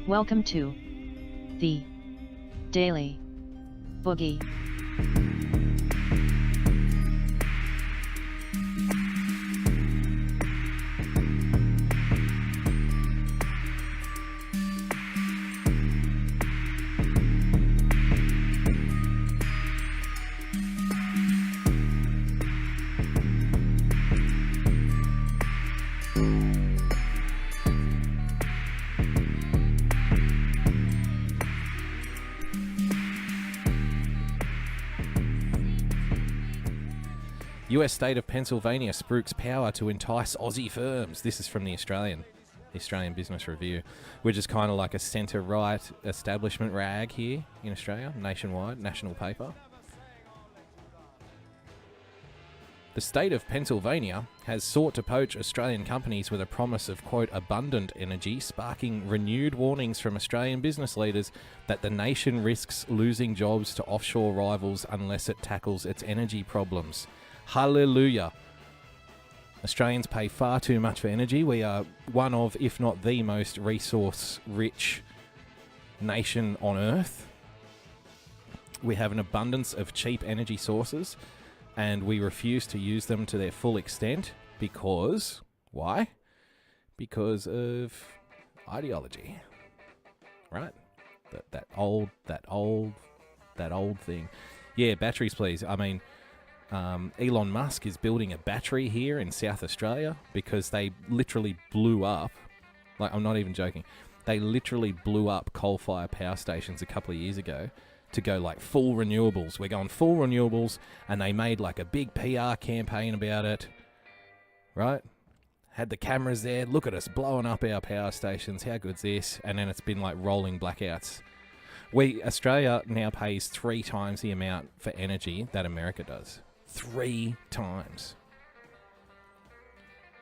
Welcome to the Daily Boogie. US state of Pennsylvania spruiks power to entice Aussie firms. This is from the Australian Business Review, which is kind of like a centre-right establishment rag here in Australia, nationwide, national paper. The state of Pennsylvania has sought to poach Australian companies with a promise of, quote, abundant energy, sparking renewed warnings from Australian business leaders that the nation risks losing jobs to offshore rivals unless it tackles its energy problems. Hallelujah. Australians pay far too much for energy. We are one of, if not the most resource-rich nation on earth. We have an abundance of cheap energy sources, and we refuse to use them to their full extent because... Why? Because of ideology. Right? That old thing. Yeah, batteries, please. I mean... Elon Musk is building a battery here in South Australia because they literally blew up, like, I'm not even joking, they literally blew up coal-fired power stations a couple of years ago to go like full renewables. We're going full renewables, and they made like a big PR campaign about it, right? Had the cameras there, look at us blowing up our power stations, how good's this? And then it's been like rolling blackouts. Australia now pays 3 times the amount for energy that America does. 3 times.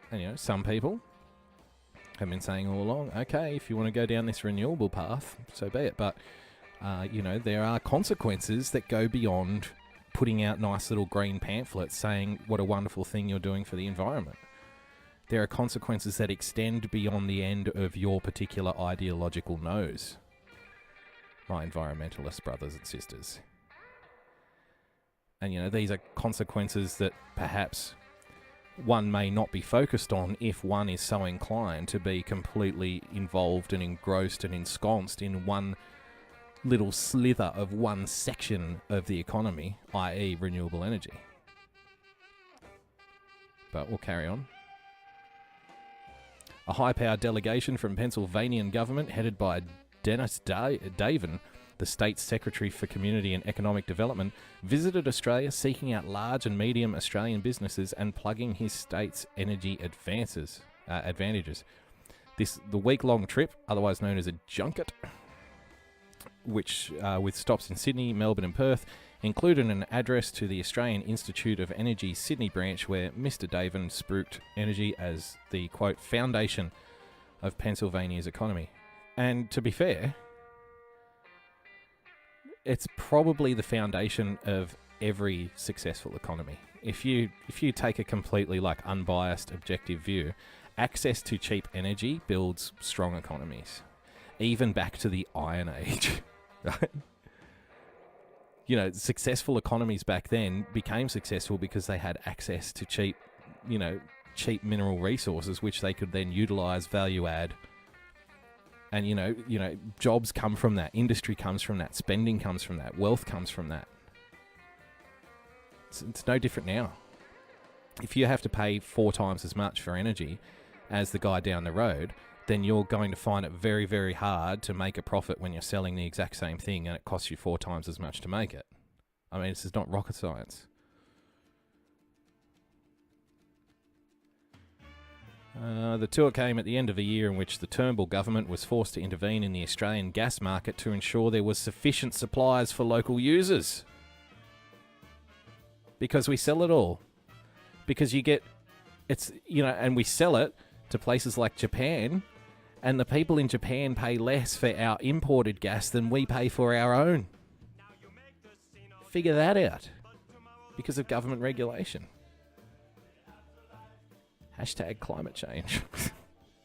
And, you know, some people have been saying all along, okay, if you want to go down this renewable path, so be it. But, you know, there are consequences that go beyond putting out nice little green pamphlets saying what a wonderful thing you're doing for the environment. There are consequences that extend beyond the end of your particular ideological nose, my environmentalist brothers and sisters. And, you know, these are consequences that perhaps one may not be focused on if one is so inclined to be completely involved and engrossed and ensconced in one little slither of one section of the economy, i.e. renewable energy. But we'll carry on. A high-powered delegation from Pennsylvanian government headed by Dennis Davin, the state's Secretary for Community and Economic Development, visited Australia seeking out large and medium Australian businesses and plugging his state's energy advantages. The week-long trip, otherwise known as a junket, which with stops in Sydney, Melbourne and Perth, included an address to the Australian Institute of Energy's Sydney branch, where Mr. Davin spruiked energy as the, quote, foundation of Pennsylvania's economy. And to be fair, it's probably the foundation of every successful economy. If you take a completely like unbiased, objective view, access to cheap energy builds strong economies, even back to the Iron Age. Right? You know, successful economies back then became successful because they had access to cheap mineral resources, which they could then utilize, value add. And, you know, jobs come from that. Industry comes from that. Spending comes from that. Wealth comes from that. It's no different now. If you have to pay 4 times as much for energy as the guy down the road, then you're going to find it very, very hard to make a profit when you're selling the exact same thing and it costs you 4 times as much to make it. I mean, this is not rocket science. The tour came at the end of a year in which the Turnbull government was forced to intervene in the Australian gas market to ensure there was sufficient supplies for local users. Because we sell it all. Because and we sell it to places like Japan, and the people in Japan pay less for our imported gas than we pay for our own. Figure that out. Because of government regulation. Hashtag climate change.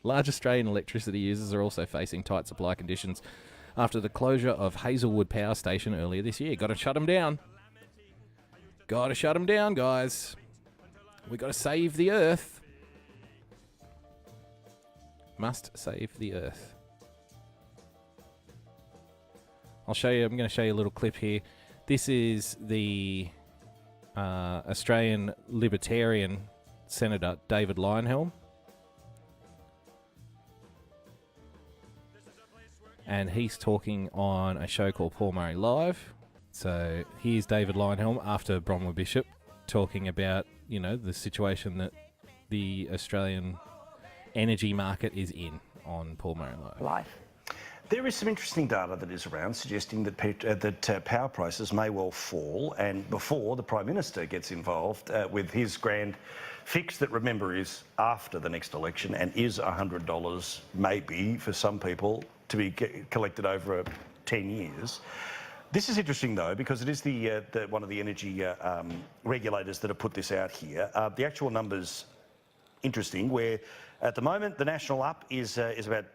Large Australian electricity users are also facing tight supply conditions after the closure of Hazelwood Power Station earlier this year. Got to shut them down. Got to shut them down, guys. We got to save the Earth. Must save the Earth. I'll show you. I'm going to show you a little clip here. This is the Australian Libertarian Senator David Leyonhjelm. And he's talking on a show called Paul Murray Live. So here's David Leyonhjelm after Bronwyn Bishop talking about, you know, the situation that the Australian energy market is in on Paul Murray Live. There is some interesting data that is around suggesting that power prices may well fall, and before the Prime Minister gets involved with his grand fix that, remember, is after the next election and is $100 maybe for some people to be collected over 10 years. This is interesting, though, because it is the one of the energy regulators that have put this out here. The actual numbers, interesting, where at the moment the national up is about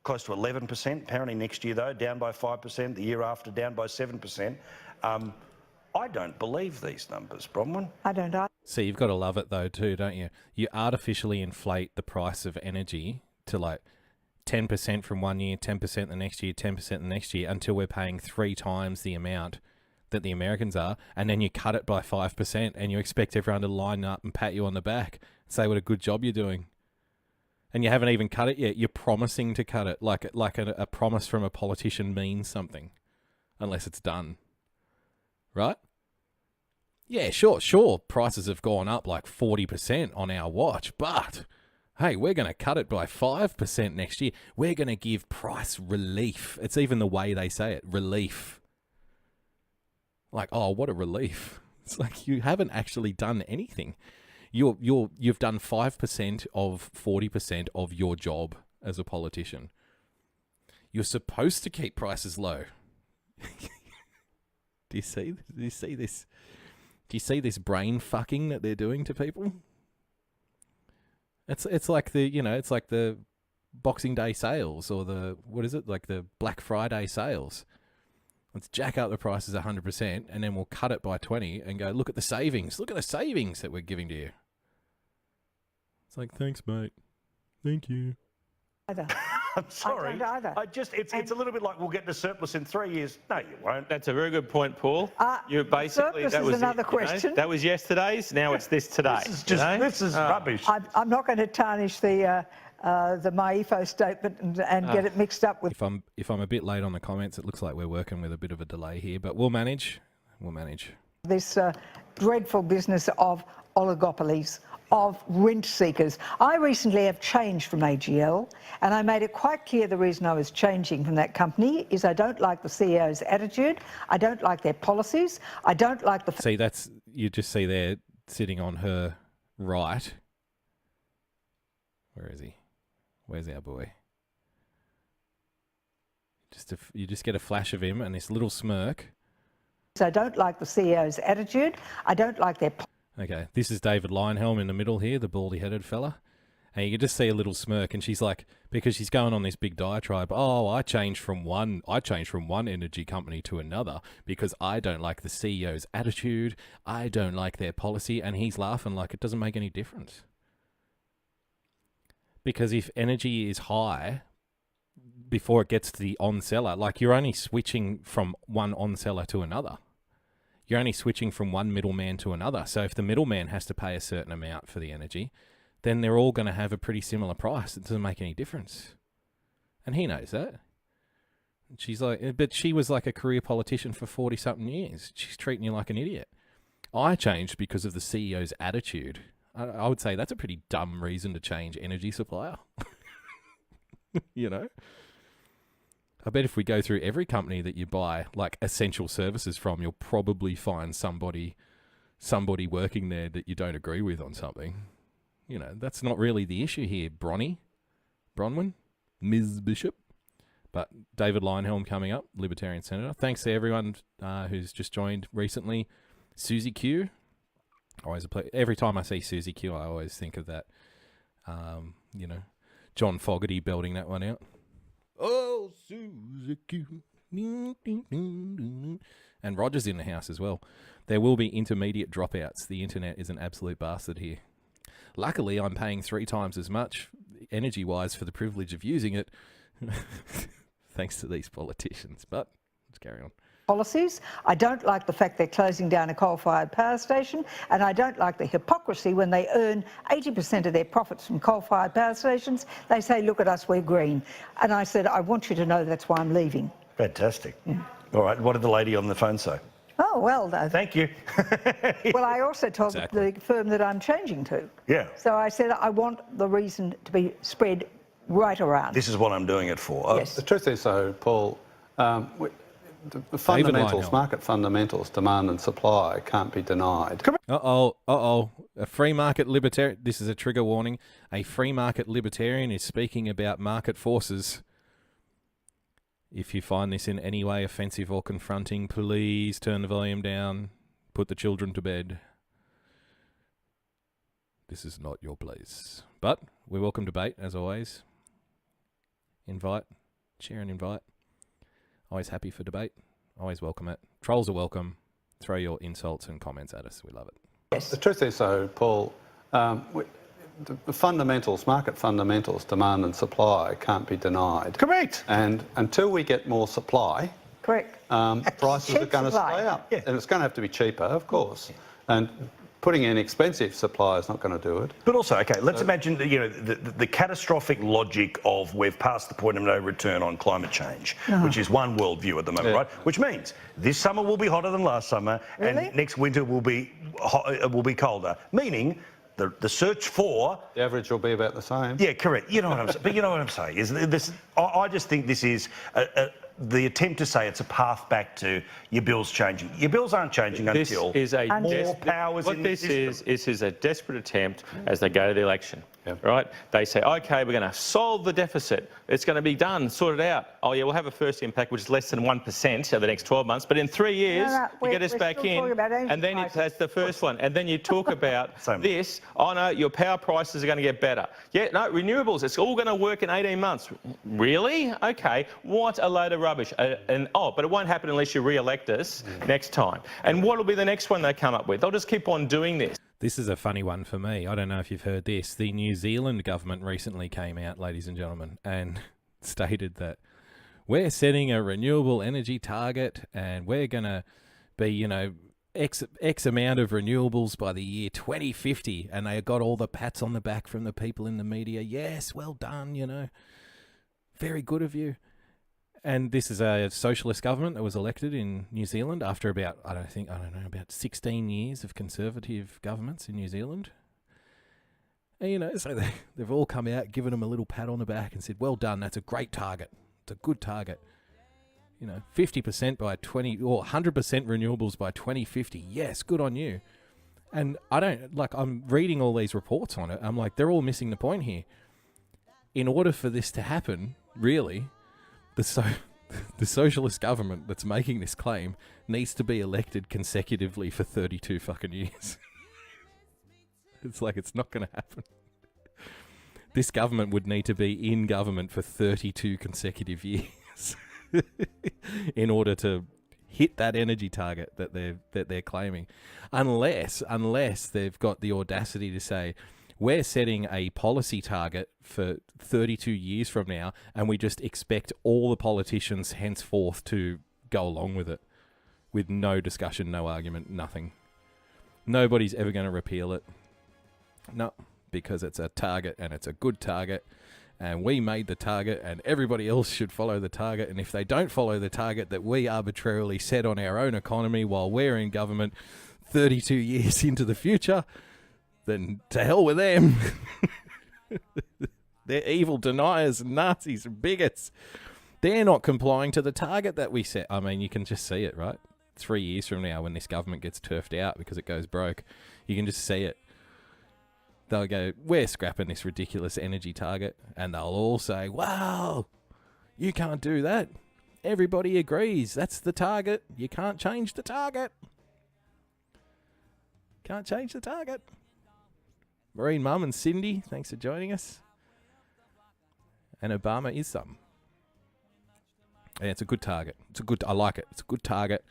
close to 11%. Apparently next year, though, down by 5%. The year after, down by 7%. I don't believe these numbers, Bronwyn. I don't either. See, you've got to love it, though, too, don't you? You artificially inflate the price of energy to, like, 10% from one year, 10% the next year, 10% the next year, until we're paying 3 times the amount that the Americans are, and then you cut it by 5%, and you expect everyone to line up and pat you on the back and say what a good job you're doing. And you haven't even cut it yet. You're promising to cut it, like a promise from a politician means something, unless it's done. Right? Yeah, sure. Prices have gone up like 40% on our watch, but hey, we're going to cut it by 5% next year. We're going to give price relief. It's even the way they say it, relief. Like, oh, what a relief. It's like you haven't actually done anything. You've done 5% of 40% of your job as a politician. You're supposed to keep prices low. Do you see this? Do you see this brain fucking that they're doing to people? It's like the Boxing Day sales, or the Black Friday sales. Let's jack up the prices 100%, and then we'll cut it by 20 and go, look at the savings. Look at the savings that we're giving to you. It's like, thanks, mate. Thank you. Either. I'm sorry. I don't either. It's a little bit like we'll get to surplus in 3 years. No, you won't. That's a very good point, Paul. You basically that was another question. That was yesterday's. Now it's this today. This is rubbish. I'm not going to tarnish the MyEFO statement and get it mixed up with. If I'm a bit late on the comments, it looks like we're working with a bit of a delay here, but we'll manage. This dreadful business of oligopolies, of rent seekers. I recently have changed from AGL, and I made it quite clear the reason I was changing from that company is I don't like the CEO's attitude, I don't like their policies, I don't like the... See, you just see there, sitting on her right. Where is he? Where's our boy? You just get a flash of him and this little smirk. So I don't like the CEO's attitude, I don't like their... Okay, this is David Leyonhjelm in the middle here, the baldy-headed fella. And you can just see a little smirk, and she's like, because she's going on this big diatribe, I changed from one energy company to another because I don't like the CEO's attitude, I don't like their policy, and he's laughing like it doesn't make any difference. Because if energy is high before it gets to the on-seller, like you're only switching from one on-seller to another. You're only switching from one middleman to another. So if the middleman has to pay a certain amount for the energy, then they're all going to have a pretty similar price. It doesn't make any difference. And he knows that. She's like, but she was like a career politician for 40-something years. She's treating you like an idiot. I changed because of the CEO's attitude. I would say that's a pretty dumb reason to change energy supplier. You know? I bet if we go through every company that you buy like essential services from, you'll probably find somebody working there that you don't agree with on something. You know, that's not really the issue here, Bronwyn, Ms. Bishop. But David Leyonhjelm coming up, Libertarian Senator. Thanks to everyone who's just joined recently. Susie Q. Every time I see Susie Q, I always think of that, John Fogerty belting that one out. Oh, Suzuki. And Roger's in the house as well. There will be intermediate dropouts. The internet is an absolute bastard here. Luckily, I'm paying 3 times as much energy-wise for the privilege of using it, thanks to these politicians. But let's carry on. Policies. I don't like the fact they're closing down a coal-fired power station, and I don't like the hypocrisy when they earn 80% of their profits from coal-fired power stations. They say, look at us, we're green. And I said, I want you to know that's why I'm leaving. Fantastic. All right, what did the lady on the phone say? Oh, well, Thank you. well, I also told the firm that I'm changing to. Yeah. So I said, I want the reason to be spread right around. This is what I'm doing it for. Yes. The truth is, though, Paul, the fundamentals, market fundamentals, demand and supply can't be denied. Uh-oh. A free market libertarian, this is a trigger warning, a free market libertarian is speaking about market forces. If you find this in any way offensive or confronting, please turn the volume down, put the children to bed. This is not your place. But we welcome debate, as always. Invite, share and invite. Always happy for debate. Always welcome it. Trolls are welcome. Throw your insults and comments at us. We love it. Yes. The truth is, though, Paul, the fundamentals, market fundamentals, demand and supply can't be denied. Correct. And until we get more supply, Correct. Prices are going to stay up. Yeah. And it's going to have to be cheaper, of course. And putting in expensive supply is not going to do it. But also, okay, let's imagine the catastrophic logic of we've passed the point of no return on climate change, which is one worldview at the moment, right? Which means this summer will be hotter than last summer, and next winter will be colder. Meaning the search for the average will be about the same. Yeah, correct. You know what I'm saying. But you know what I'm saying is this. I just think this is the attempt to say it's a path back to your bills changing. Your bills aren't changing until more powers in the system. This is a desperate attempt as they go to the election. Right? They say, OK, we're going to solve the deficit. It's going to be done, sorted out. Oh, yeah, we'll have a first impact, which is less than 1% over the next 12 months. But in 3 years, you get us back in. And then that's the first one. And then you talk about this. Oh, no, your power prices are going to get better. Yeah, no, renewables, it's all going to work in 18 months. Really? OK, what a load of rubbish. But it won't happen unless you re-elect us next time. And what will be the next one they come up with? They'll just keep on doing this. This is a funny one for me. I don't know if you've heard this. The New Zealand government recently came out, ladies and gentlemen, and stated that we're setting a renewable energy target and we're going to be, X amount of renewables by the year 2050. And they got all the pats on the back from the people in the media. Yes, well done, very good of you. And this is a socialist government that was elected in New Zealand after about, about 16 years of conservative governments in New Zealand. And, so they've all come out, given them a little pat on the back and said, well done, that's a great target. It's a good target. 50% by 100% renewables by 2050. Yes, good on you. And I'm reading all these reports on it. I'm like, they're all missing the point here. In order for this to happen, really, the socialist government that's making this claim needs to be elected consecutively for 32 fucking years. It's like, it's not going to happen. This government would need to be in government for 32 consecutive years in order to hit that energy target that they're claiming. Unless they've got the audacity to say, we're setting a policy target for 32 years from now, and we just expect all the politicians henceforth to go along with it, with no discussion, no argument, nothing. Nobody's ever going to repeal it. No, because it's a target, and it's a good target, and we made the target, and everybody else should follow the target, and if they don't follow the target that we arbitrarily set on our own economy while we're in government 32 years into the future, then to hell with them. They're evil deniers, Nazis, and bigots. They're not complying to the target that we set. I mean, you can just see it, right? 3 years from now, when this government gets turfed out because it goes broke, you can just see it. They'll go, we're scrapping this ridiculous energy target. And they'll all say, wow, you can't do that. Everybody agrees. That's the target. You can't change the target. Can't change the target. Marine Mum and Cindy, thanks for joining us. And Obama is some. And it's a good target. I like it. It's a good target.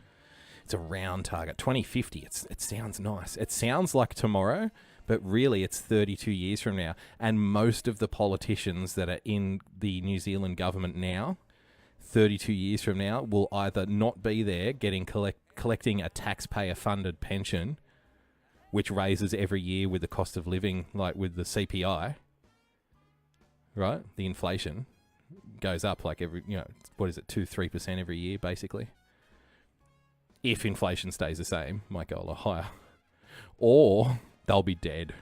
It's a round target. 2050. It sounds nice. It sounds like tomorrow, but really it's 32 years from now. And most of the politicians that are in the New Zealand government now, 32 years from now, will either not be there collecting a taxpayer-funded pension, which raises every year with the cost of living, like with the CPI, right? The inflation goes up like every, 2-3% every year, basically. If inflation stays the same, might go a lot higher. Or they'll be dead.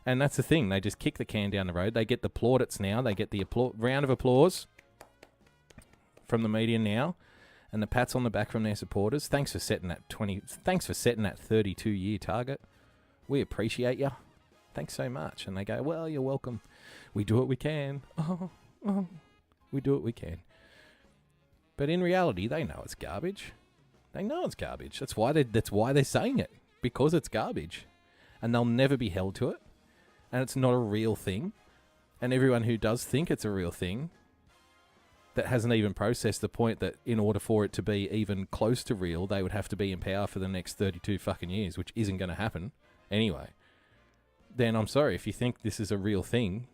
And that's the thing. They just kick the can down the road. They get the plaudits now. They get the round of applause from the media now, and the pats on the back from their supporters. Thanks for setting that 32-year target. We appreciate you. Thanks so much. And they go, well, you're welcome. We do what we can. We do what we can. But in reality, they know it's garbage. They know it's garbage. That's why they're saying it, because it's garbage, and they'll never be held to it. And it's not a real thing. And everyone who does think it's a real thing, that hasn't even processed the point that in order for it to be even close to real, they would have to be in power for the next 32 fucking years, which isn't going to happen anyway. Then I'm sorry, if you think this is a real thing,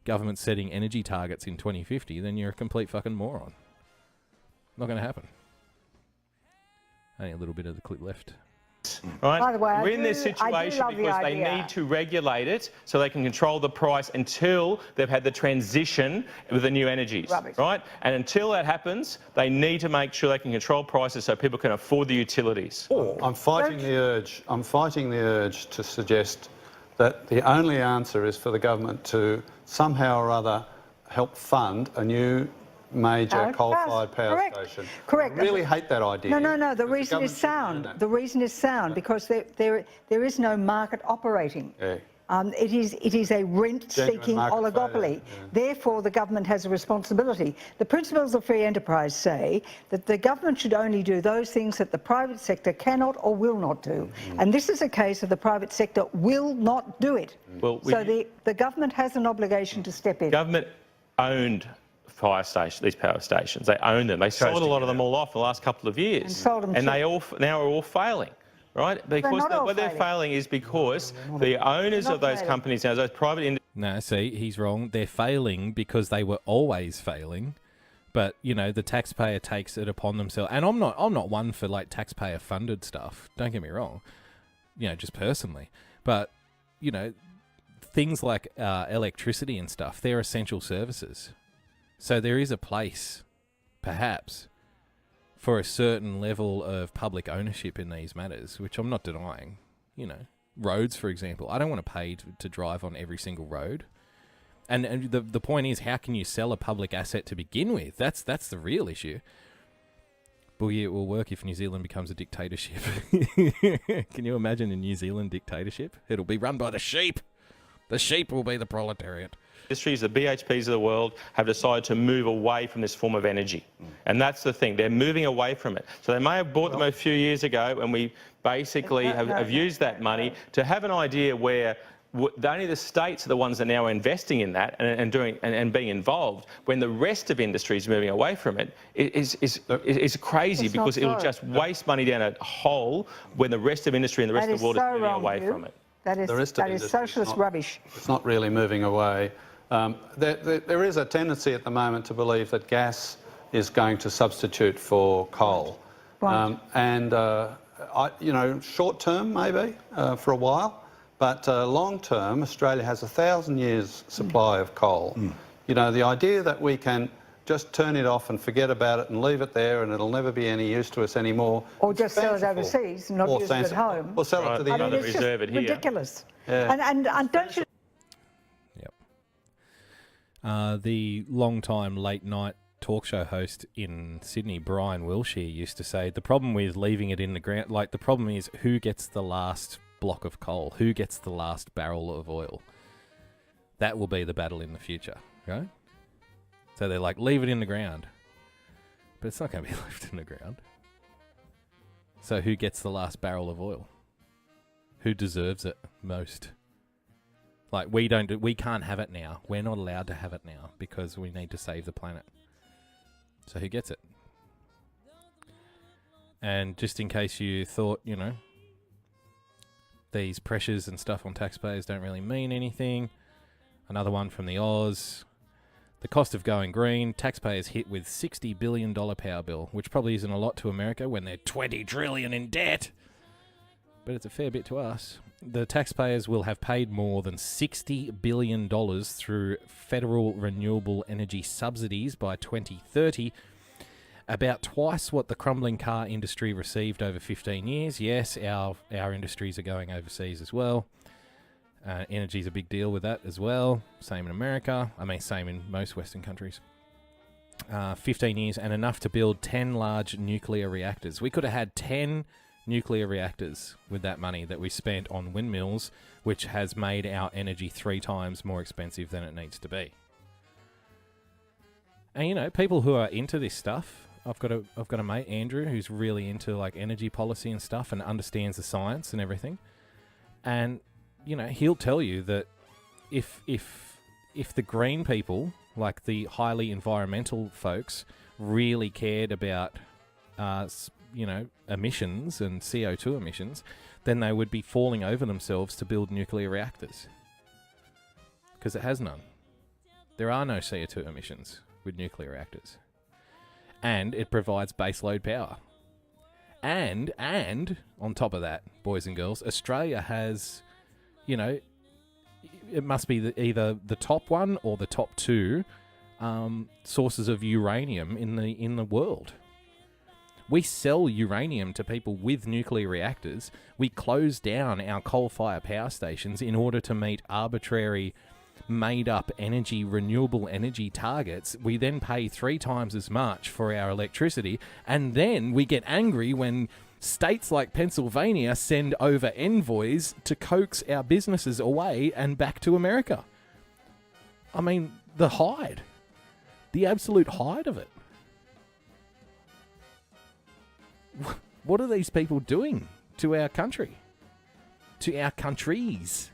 government setting energy targets in 2050, then you're a complete fucking moron. Not going to happen. Only a little bit of the clip left. Right? By the way, we're in this situation because they need to regulate it so they can control the price until they've had the transition with the new energies. Rubbish. Right? And until that happens, they need to make sure they can control prices so people can afford the utilities. I'm fighting the urge to suggest that the only answer is for the government to somehow or other help fund a new major coal-fired power station. Correct. I really hate that idea. No. The reason is sound. The reason is sound because there is no market operating. Yeah. It is a rent-seeking oligopoly. Therefore, the government has a responsibility. The principles of free enterprise say that the government should only do those things that the private sector cannot or will not do. And this is a case of the private sector will not do it. Well, so the government has an obligation to step in. Government owned these power stations. They own them. They sold a lot of them all off the last couple of years. And sold them and they now are all failing. Right? Because they're failing is because the owners of those companies now, those private... No, see, he's wrong. They're failing because they were always failing. But, the taxpayer takes it upon themselves. And I'm not one for, like, taxpayer-funded stuff. Don't get me wrong. Just personally. But, things like electricity and stuff, they're essential services. So there is a place, perhaps, for a certain level of public ownership in these matters, which I'm not denying. Roads, for example. I don't want to pay to drive on every single road. And the point is, how can you sell a public asset to begin with? That's the real issue. Boogie, it will work if New Zealand becomes a dictatorship. Can you imagine a New Zealand dictatorship? It'll be run by the sheep. The sheep will be the proletariat. Industries, the BHPs of the world, have decided to move away from this form of energy. And that's the thing. They're moving away from it. So they may have bought them a few years ago, and we basically have used that money to have an idea where only the states are the ones that are now investing in that and being involved, when the rest of industry is moving away from it is crazy, because it'll just waste money down a hole when the rest of industry and the rest of the world is moving away from it. That is socialist rubbish. It's not really moving away. There is a tendency at the moment to believe that gas is going to substitute for coal. Short term maybe for a while, but long term Australia has 1,000 years supply of coal. The idea that we can just turn it off and forget about it and leave it there and it'll never be any use to us ananymore. Or just sell it overseas and not use it at home. Or sell it to the it's reserve it here. Ridiculous. Yeah. And don't you... The long-time late-night talk show host in Sydney, Brian Wilshire, used to say, the problem with leaving it in the ground, the problem is who gets the last block of coal, who gets the last barrel of oil. That will be the battle in the future, right? So they're like, leave it in the ground. But it's not going to be left in the ground. So who gets the last barrel of oil? Who deserves it most? Like, we can't have it now. We're not allowed to have it now because we need to save the planet. So who gets it? And just in case you thought, these pressures and stuff on taxpayers don't really mean anything, another one from the Oz. The cost of going green, taxpayers hit with $60 billion power bill, which probably isn't a lot to America when they're $20 trillion in debt. But it's a fair bit to us. The taxpayers will have paid more than $60 billion through federal renewable energy subsidies by 2030, about twice what the crumbling car industry received over 15 years. Yes, our industries are going overseas as well. Energy's a big deal with that as well. Same in America. I mean, same in most Western countries. 15 years and enough to build 10 large nuclear reactors. We could have had 10 nuclear reactors with that money that we spent on windmills, which has made our energy 3 times more expensive than it needs to be. And people who are into this stuff, I've got a mate, Andrew, who's really into like energy policy and stuff and understands the science and everything. And he'll tell you that if the green people, like the highly environmental folks, really cared about emissions and CO2 emissions, then they would be falling over themselves to build nuclear reactors. Because it has none. There are no CO2 emissions with nuclear reactors. And it provides baseload power. And on top of that, boys and girls, Australia has, it must be either the top one or the top 2 sources of uranium in the world. We sell uranium to people with nuclear reactors. We close down our coal-fired power stations in order to meet arbitrary, made-up renewable energy targets. We then pay 3 times as much for our electricity, and then we get angry when states like Pennsylvania send over envoys to coax our businesses away and back to America. I mean, the absolute hide of it. What are these people doing to our country? To our countries?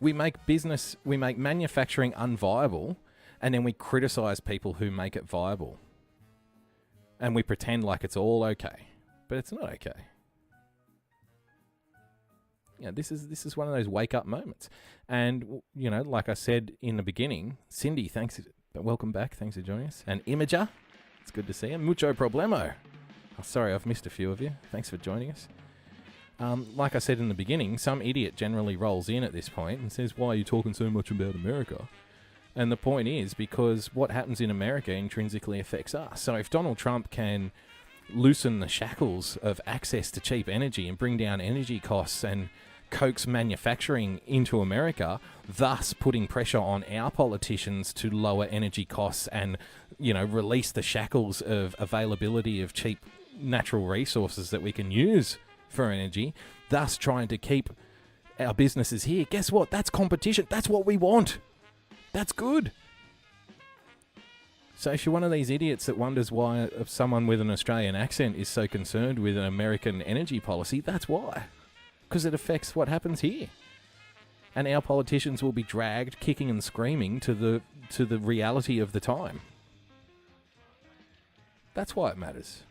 We make manufacturing unviable, and then we criticize people who make it viable. And we pretend like it's all okay. But it's not okay. This is one of those wake-up moments. And, like I said in the beginning, Cindy, thanks. Welcome back. Thanks for joining us. And Imager, it's good to see you. Mucho problemo. Oh, sorry, I've missed a few of you. Thanks for joining us. Like I said in the beginning, some idiot generally rolls in at this point and says, why are you talking so much about America? And the point is because what happens in America intrinsically affects us. So if Donald Trump can loosen the shackles of access to cheap energy and bring down energy costs and coax manufacturing into America, thus putting pressure on our politicians to lower energy costs and, release the shackles of availability of cheap natural resources that we can use for energy, thus trying to keep our businesses here. Guess what? That's competition. That's what we want. That's good. So if you're one of these idiots that wonders why someone with an Australian accent is so concerned with an American energy policy, that's why. Because it affects what happens here. And our politicians will be dragged kicking and screaming to the reality of the time. That's why it matters.